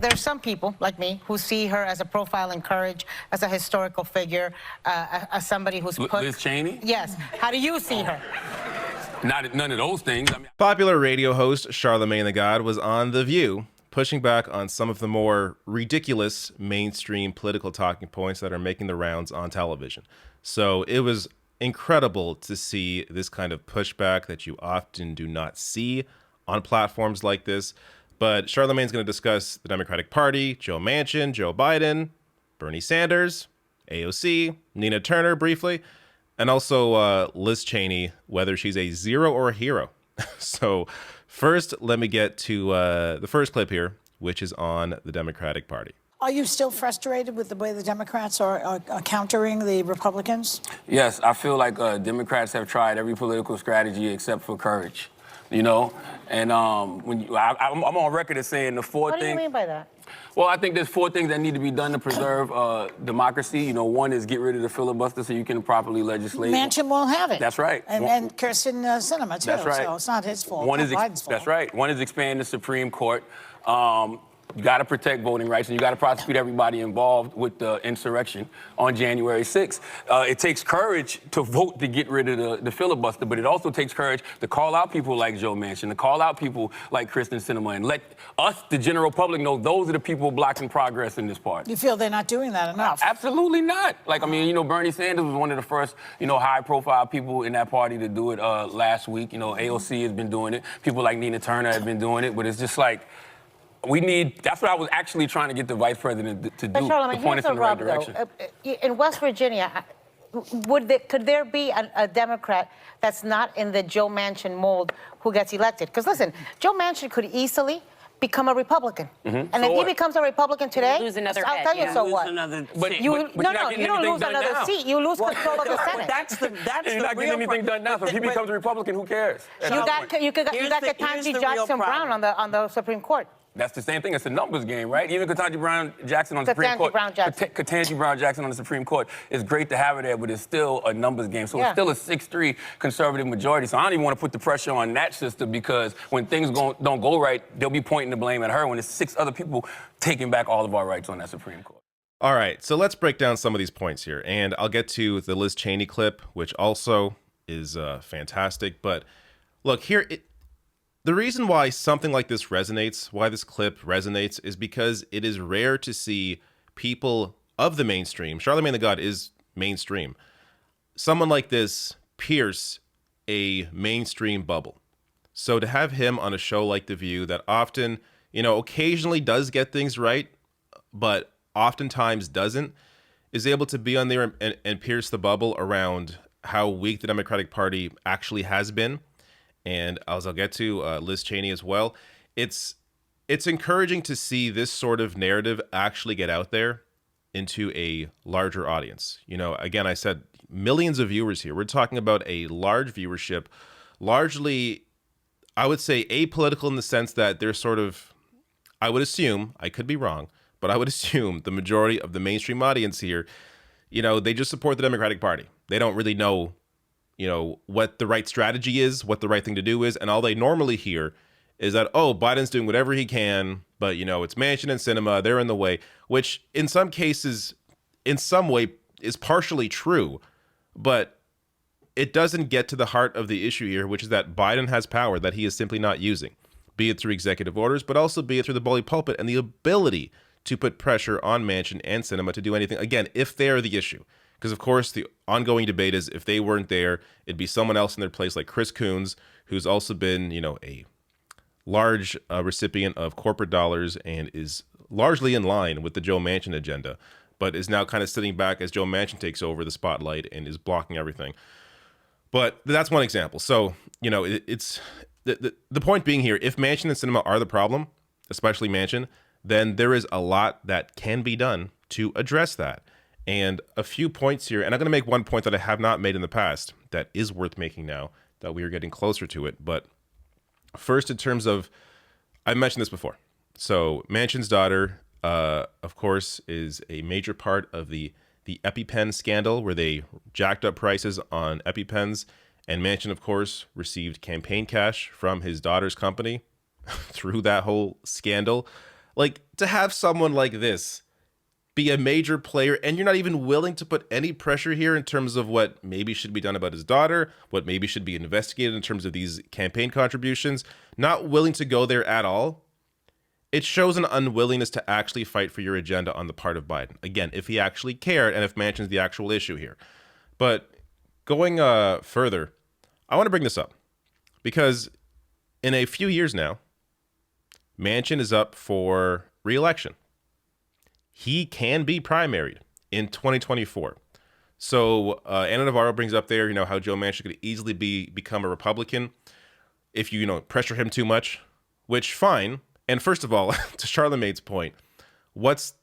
There's some people like me who see her as a profile in courage, as a historical figure, as somebody who's put... Liz Cheney? Yes. How do you see her? None of those things. I mean... Popular radio host Charlamagne the God was on The View, pushing back on some of the more ridiculous mainstream political talking points that are making the rounds on television. So it was incredible to see this kind of pushback that you often do not see on platforms like this. But Charlamagne's going to discuss the Democratic Party, Joe Manchin, Joe Biden, Bernie Sanders, AOC, Nina Turner briefly, and also Liz Cheney, whether she's a zero or a hero. So first, let me get to the first clip here, which is on the Democratic Party. Are you still frustrated with the way the Democrats are countering the Republicans? Yes, I feel like Democrats have tried every political strategy except for courage. You know, and I'm on record as saying the four things. What do you mean by that? Well, I think there's four things that need to be done to preserve democracy. You know, one is get rid of the filibuster so you can properly legislate. Manchin won't have it. That's right. And Kirsten Sinema, too. That's right. So it's not his fault. Biden's fault. That's right. One is expand the Supreme Court. You got to protect voting rights, and you got to prosecute everybody involved with the insurrection on January 6th. It takes courage to vote to get rid of the filibuster, but it also takes courage to call out people like Joe Manchin, to call out people like Kristen Sinema, and let us, the general public, know those are the people blocking progress in this party. You feel they're not doing that enough? Absolutely not. Like, I mean, you know, Bernie Sanders was one of the first, you know, high-profile people in that party to do it last week. You know, AOC has been doing it. People like Nina Turner have been doing it, but it's just like, that's what I was actually trying to get the vice president to do, to point us in the right direction. In West Virginia, could there be a Democrat that's not in the Joe Manchin mold who gets elected? Because listen, Joe Manchin could easily become a Republican. And so if he becomes a Republican today, lose another I'll tell you so what. You don't lose another seat. You lose control of the Senate. That's You're not getting anything done now. So if he becomes a Republican, who cares? You got Ketanji Jackson Brown on the Supreme Court. That's the same thing. It's a numbers game, right? Even Ketanji Brown Jackson on the Supreme Court. Ketanji Brown Jackson on the Supreme Court. It's great to have her there, but it's still a numbers game. So it's still a 6-3 conservative majority. So I don't even want to put the pressure on that sister, because when things don't go right, they'll be pointing the blame at her when it's 6 other people taking back all of our rights on that Supreme Court. All right, so let's break down some of these points here. And I'll get to the Liz Cheney clip, which also is fantastic. But look, here... The reason why something like this resonates, why this clip resonates, is because it is rare to see people of the mainstream, Charlamagne the God is mainstream, someone like this pierce a mainstream bubble. So to have him on a show like The View that often, you know, occasionally does get things right, but oftentimes doesn't, is able to be on there and pierce the bubble around how weak the Democratic Party actually has been. And as I'll get to Liz Cheney as well, it's encouraging to see this sort of narrative actually get out there into a larger audience. You know, again, I said millions of viewers here. We're talking about a large viewership, largely, I would say, apolitical in the sense that they're sort of, I would assume, I could be wrong, but I would assume the majority of the mainstream audience here, you know, they just support the Democratic Party. They don't really know, you know, what the right strategy is, what the right thing to do is. And all they normally hear is that, oh, Biden's doing whatever he can, but, you know, it's Manchin and Sinema, they're in the way, which in some cases, in some way is partially true, but it doesn't get to the heart of the issue here, which is that Biden has power that he is simply not using, be it through executive orders, but also be it through the bully pulpit and the ability to put pressure on Manchin and Sinema to do anything, again, if they're the issue. Because, of course, the ongoing debate is if they weren't there, it'd be someone else in their place, like Chris Coons, who's also been, you know, a large recipient of corporate dollars and is largely in line with the Joe Manchin agenda, but is now kind of sitting back as Joe Manchin takes over the spotlight and is blocking everything. But that's one example. So, you know, it's the point being here, if Manchin and Sinema are the problem, especially Manchin, then there is a lot that can be done to address that. And a few points here, and I'm going to make one point that I have not made in the past that is worth making now that we are getting closer to it. But first, in terms of, I mentioned this before. So Manchin's daughter, of course, is a major part of the EpiPen scandal, where they jacked up prices on EpiPens. And Manchin, of course, received campaign cash from his daughter's company through that whole scandal. Like, to have someone like this be a major player, and you're not even willing to put any pressure here in terms of what maybe should be done about his daughter, what maybe should be investigated in terms of these campaign contributions, not willing to go there at all. It shows an unwillingness to actually fight for your agenda on the part of Biden. Again, if he actually cared and if Manchin's the actual issue here. But going further, I want to bring this up because in a few years now, Manchin is up for re-election. He can be primaried in 2024. So Anna Navarro brings up there, how Joe Manchin could easily become a Republican if you pressure him too much, which fine. And first of all, to Charlamagne's point, what's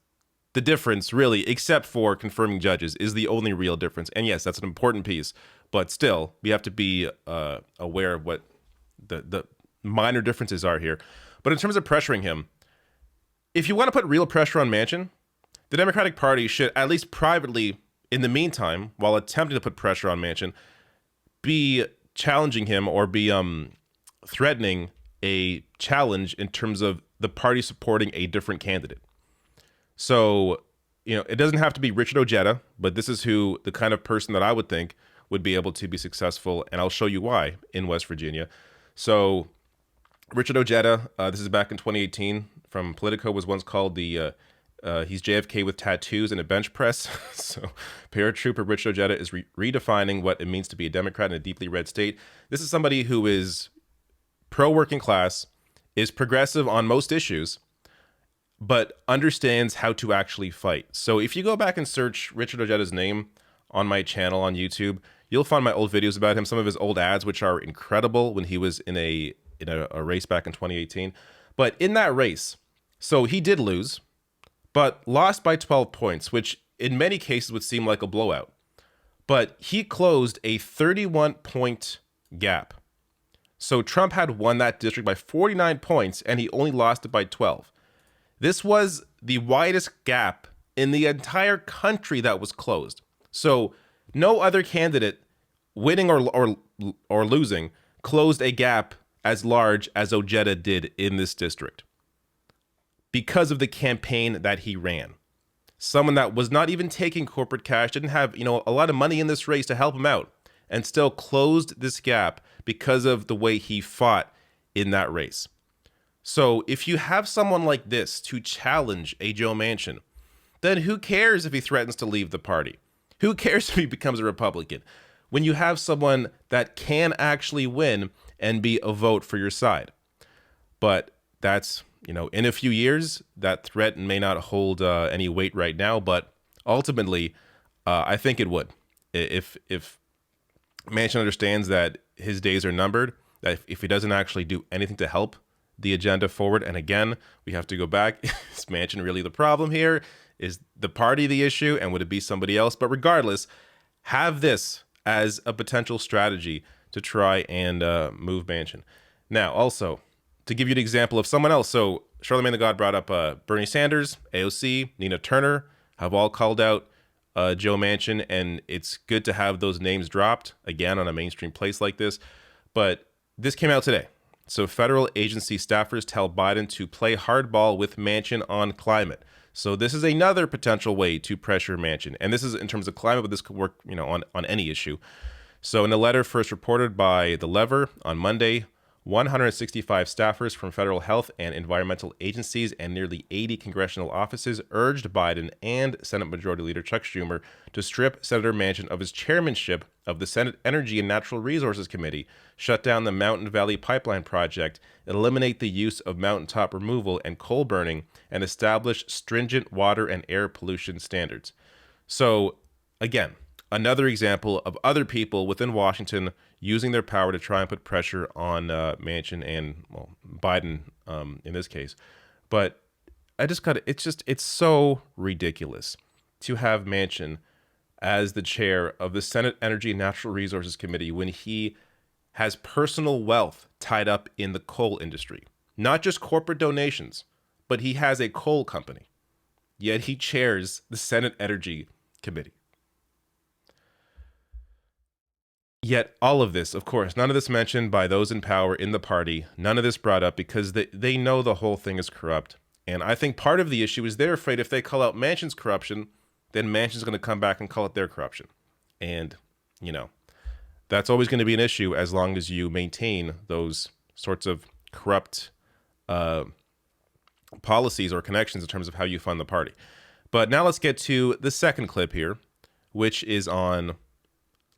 the difference really, except for confirming judges, is the only real difference. And yes, that's an important piece, but still, we have to be aware of what the minor differences are here. But in terms of pressuring him, if you want to put real pressure on Manchin, the Democratic Party should, at least privately, in the meantime, while attempting to put pressure on Manchin, be challenging him or be threatening a challenge in terms of the party supporting a different candidate. So, it doesn't have to be Richard Ojeda, but this is the kind of person that I would think would be able to be successful, and I'll show you why in West Virginia. So, Richard Ojeda, this is back in 2018 from Politico, was once called he's JFK with tattoos and a bench press. So paratrooper Richard Ojeda is redefining what it means to be a Democrat in a deeply red state. This is somebody who is pro-working class, is progressive on most issues, but understands how to actually fight. So if you go back and search Richard Ojeda's name on my channel on YouTube, you'll find my old videos about him, some of his old ads, which are incredible when he was in a race back in 2018. But in that race, so he did lose, but lost by 12 points, which in many cases would seem like a blowout. But he closed a 31-point gap. So Trump had won that district by 49 points, and he only lost it by 12. This was the widest gap in the entire country that was closed. So no other candidate, winning or losing, closed a gap as large as Ojeda did in this district because of the campaign that he ran. Someone that was not even taking corporate cash, didn't have a lot of money in this race to help him out, and still closed this gap because of the way he fought in that race. So if you have someone like this to challenge a Joe Manchin, then who cares if he threatens to leave the party? Who cares if he becomes a Republican? When you have someone that can actually win and be a vote for your side. But that's, in a few years, that threat may not hold any weight right now, but ultimately, I think it would. If Manchin understands that his days are numbered, that if he doesn't actually do anything to help the agenda forward, and again, we have to go back, is Manchin really the problem here? Is the party the issue, and would it be somebody else? But regardless, have this as a potential strategy to try and move Manchin. Now, also, to give you an example of someone else, so Charlamagne the God brought up Bernie Sanders, AOC, Nina Turner, have all called out Joe Manchin, and it's good to have those names dropped, again, on a mainstream place like this. But this came out today. So federal agency staffers tell Biden to play hardball with Manchin on climate. So this is another potential way to pressure Manchin. And this is in terms of climate, but this could work, on any issue. So in a letter first reported by The Lever on Monday, 165 staffers from federal health and environmental agencies and nearly 80 congressional offices urged Biden and Senate Majority Leader Chuck Schumer to strip Senator Manchin of his chairmanship of the Senate Energy and Natural Resources Committee, shut down the Mountain Valley Pipeline Project, eliminate the use of mountaintop removal and coal burning, and establish stringent water and air pollution standards. So, again, another example of other people within Washington using their power to try and put pressure on Manchin and, Biden in this case. But it's so ridiculous to have Manchin as the chair of the Senate Energy and Natural Resources Committee when he has personal wealth tied up in the coal industry. Not just corporate donations, but he has a coal company. Yet he chairs the Senate Energy Committee. Yet all of this, of course, none of this mentioned by those in power in the party, none of this brought up because they know the whole thing is corrupt. And I think part of the issue is they're afraid if they call out Manchin's corruption, then Manchin's going to come back and call it their corruption. And, you know, that's always going to be an issue as long as you maintain those sorts of corrupt policies or connections in terms of how you fund the party. But now let's get to the second clip here, which is on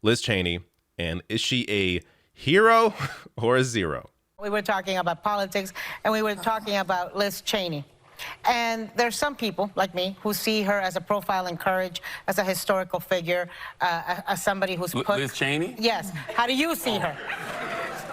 Liz Cheney. And is she a hero or a zero? We were talking about politics, and we were talking about Liz Cheney. And there's some people, like me, who see her as a profile in courage, as a historical figure, as somebody who's put... Liz Cheney? Yes. How do you see her?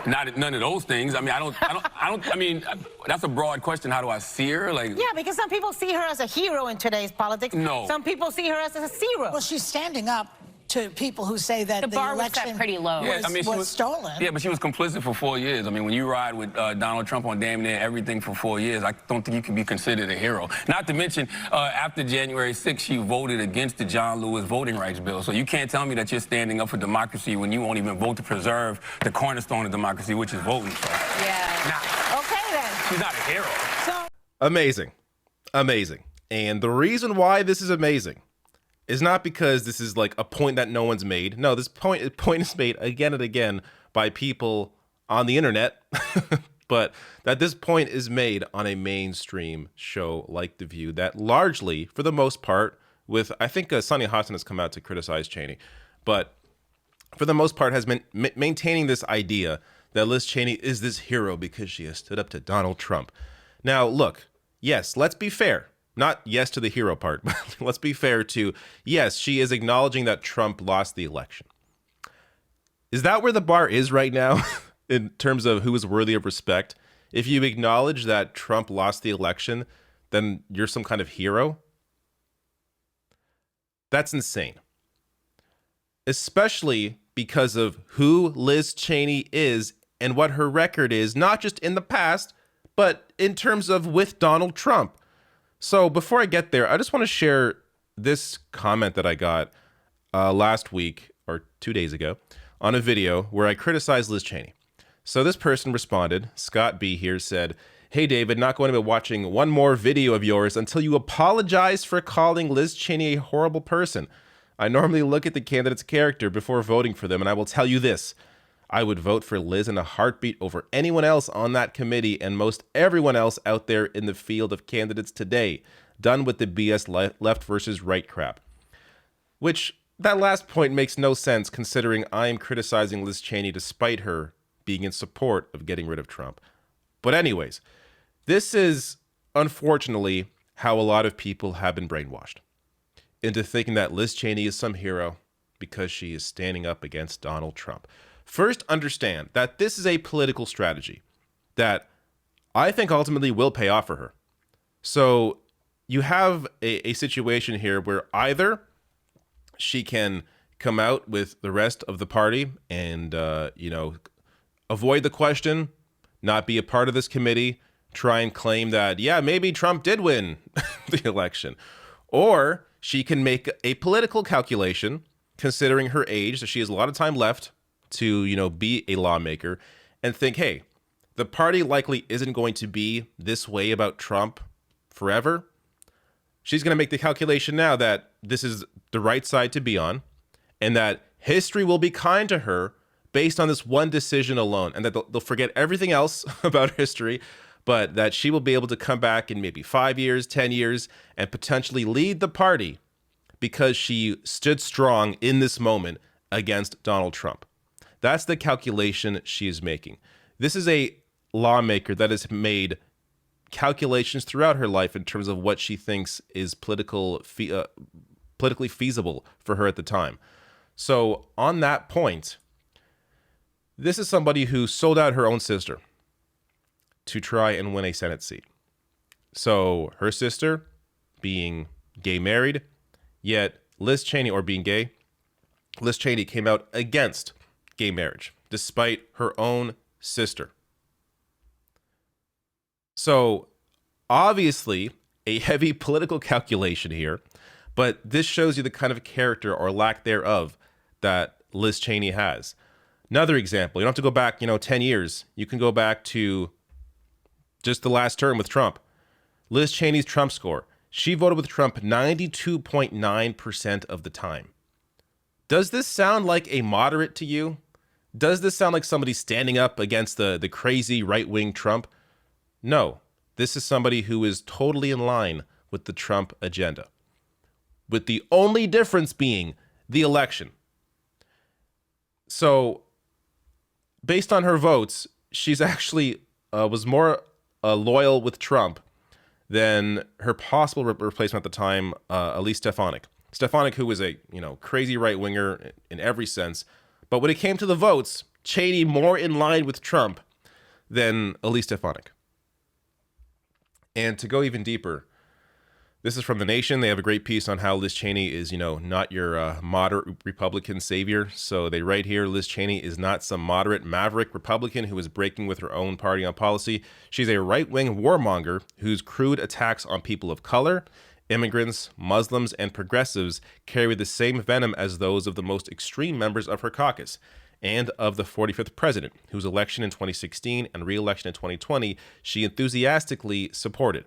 None of those things. I mean, I mean, that's a broad question. How do I see her? Like, Yeah, because some people see her as a hero in today's politics. No. Some people see her as a zero. Well, she's standing up to people who say that the bar was election set pretty low. Yeah, I mean, she was stolen. Yeah, but she was complicit for 4 years. I mean, when you ride with Donald Trump on damn near everything for 4 years, I don't think you can be considered a hero. Not to mention, after January 6th, she voted against the John Lewis voting rights bill. So you can't tell me that you're standing up for democracy when you won't even vote to preserve the cornerstone of democracy, which is voting. So, Yeah. Okay, then. she's not a hero. So, Amazing. Amazing. And the reason why this is amazing is not because this is like a point that no one's made. No, this point is made again and again by people on the internet, but that this point is made on a mainstream show like The View that largely, for the most part, with, I think Sonny Hostin has come out to criticize Cheney, but for the most part has been maintaining this idea that Liz Cheney is this hero because she has stood up to Donald Trump. Now, look, yes, let's be fair. Not yes to the hero part, but let's be fair to, yes, she is acknowledging that Trump lost the election. Is that where the bar is right now in terms of who is worthy of respect? If you acknowledge that Trump lost the election, then you're some kind of hero? That's insane. Especially because of who Liz Cheney is and what her record is, not just in the past, but in terms of with Donald Trump. So before I get there, I just want to share this comment that I got last week or 2 days ago on a video where I criticized Liz Cheney. So this person responded, Scott B here said, "Hey David, not going to be watching one more video of yours until you apologize for calling Liz Cheney a horrible person. I normally look at the candidate's character before voting for them, and I will tell you this. I would vote for Liz in a heartbeat over anyone else on that committee and most everyone else out there in the field of candidates today. Done with the BS left versus right crap." Which, that last point makes no sense considering I am criticizing Liz Cheney despite her being in support of getting rid of Trump. But anyways, this is unfortunately how a lot of people have been brainwashed into thinking that Liz Cheney is some hero because she is standing up against Donald Trump. First, understand that this is a political strategy that I think ultimately will pay off for her. So you have a situation here where either she can come out with the rest of the party and, avoid the question, not be a part of this committee, try and claim that, yeah, maybe Trump did win the election. Or she can make a political calculation, considering her age, so she has a lot of time left to, be a lawmaker, and think, hey, the party likely isn't going to be this way about Trump forever. She's going to make the calculation now that this is the right side to be on, and that history will be kind to her based on this one decision alone, and that they'll forget everything else about history, but that she will be able to come back in maybe 5 years, 10 years, and potentially lead the party because she stood strong in this moment against Donald Trump. That's the calculation she is making. This is a lawmaker that has made calculations throughout her life in terms of what she thinks is politically feasible for her at the time. So on that point, this is somebody who sold out her own sister to try and win a Senate seat. So her sister being gay married, yet Liz Cheney, or being gay, Liz Cheney came out against gay marriage, despite her own sister. So obviously a heavy political calculation here, but this shows you the kind of character or lack thereof that Liz Cheney has. Another example, you don't have to go back, 10 years. You can go back to just the last term with Trump. Liz Cheney's Trump score. She voted with Trump 92.9% of the time. Does this sound like a moderate to you? Does this sound like somebody standing up against the crazy right-wing Trump? No. This is somebody who is totally in line with the Trump agenda, with the only difference being the election. So, based on her votes, she's actually was more loyal with Trump than her possible replacement at the time, Elise Stefanik. Stefanik, who was a crazy right-winger in every sense, but when it came to the votes, Cheney more in line with Trump than Elise Stefanik. And to go even deeper, this is from The Nation. They have a great piece on how Liz Cheney is, not your moderate Republican savior. So they write here, Liz Cheney is not some moderate maverick Republican who is breaking with her own party on policy. She's a right-wing warmonger whose crude attacks on people of color, immigrants, Muslims, and progressives carry the same venom as those of the most extreme members of her caucus and of the 45th president, whose election in 2016 and re-election in 2020 she enthusiastically supported.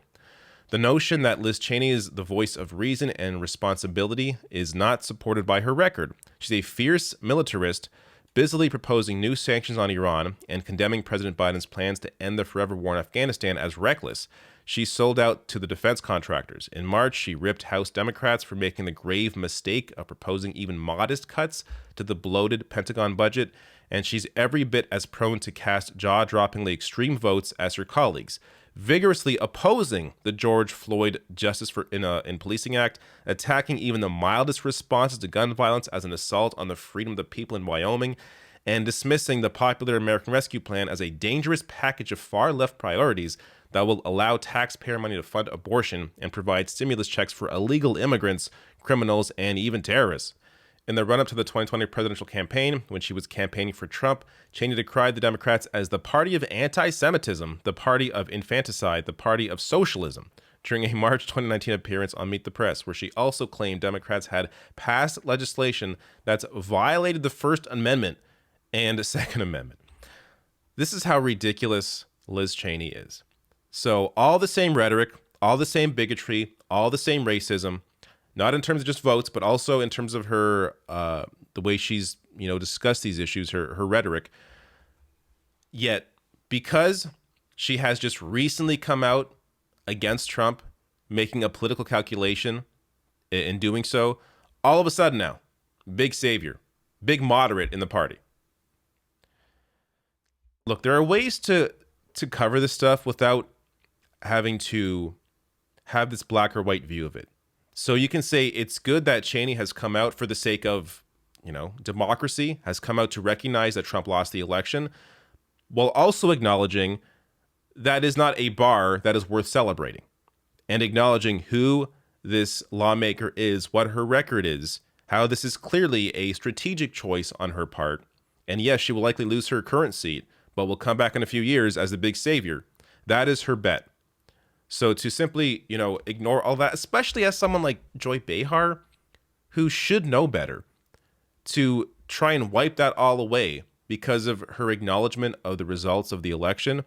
The notion that Liz Cheney is the voice of reason and responsibility is not supported by her record. She's a fierce militarist, busily proposing new sanctions on Iran and condemning President Biden's plans to end the forever war in Afghanistan as reckless. She sold out to the defense contractors. In March, she ripped House Democrats for making the grave mistake of proposing even modest cuts to the bloated Pentagon budget, and she's every bit as prone to cast jaw-droppingly extreme votes as her colleagues, vigorously opposing the George Floyd Justice in Policing Act, attacking even the mildest responses to gun violence as an assault on the freedom of the people in Wyoming, and dismissing the popular American Rescue Plan as a dangerous package of far-left priorities that will allow taxpayer money to fund abortion and provide stimulus checks for illegal immigrants, criminals, and even terrorists. In the run-up to the 2020 presidential campaign, when she was campaigning for Trump, Cheney decried the Democrats as the party of anti-Semitism, the party of infanticide, the party of socialism, during a March 2019 appearance on Meet the Press, where she also claimed Democrats had passed legislation that's violated the First Amendment and the Second Amendment. This is how ridiculous Liz Cheney is. So all the same rhetoric, all the same bigotry, all the same racism, not in terms of just votes, but also in terms of her, the way she's, discussed these issues, her rhetoric. Yet, because she has just recently come out against Trump, making a political calculation in doing so, all of a sudden now, big savior, big moderate in the party. Look, there are ways to cover this stuff without having to have this black or white view of it. So you can say it's good that Cheney has come out for the sake of, democracy, has come out to recognize that Trump lost the election, while also acknowledging that is not a bar that is worth celebrating, and acknowledging who this lawmaker is, what her record is, how this is clearly a strategic choice on her part. And yes, she will likely lose her current seat, but will come back in a few years as the big savior. That is her bet. So to simply, ignore all that, especially as someone like Joy Behar, who should know better, to try and wipe that all away because of her acknowledgement of the results of the election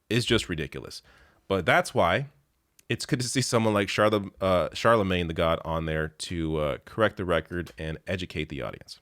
is just ridiculous. But that's why it's good to see someone like Charlamagne the God on there to correct the record and educate the audience.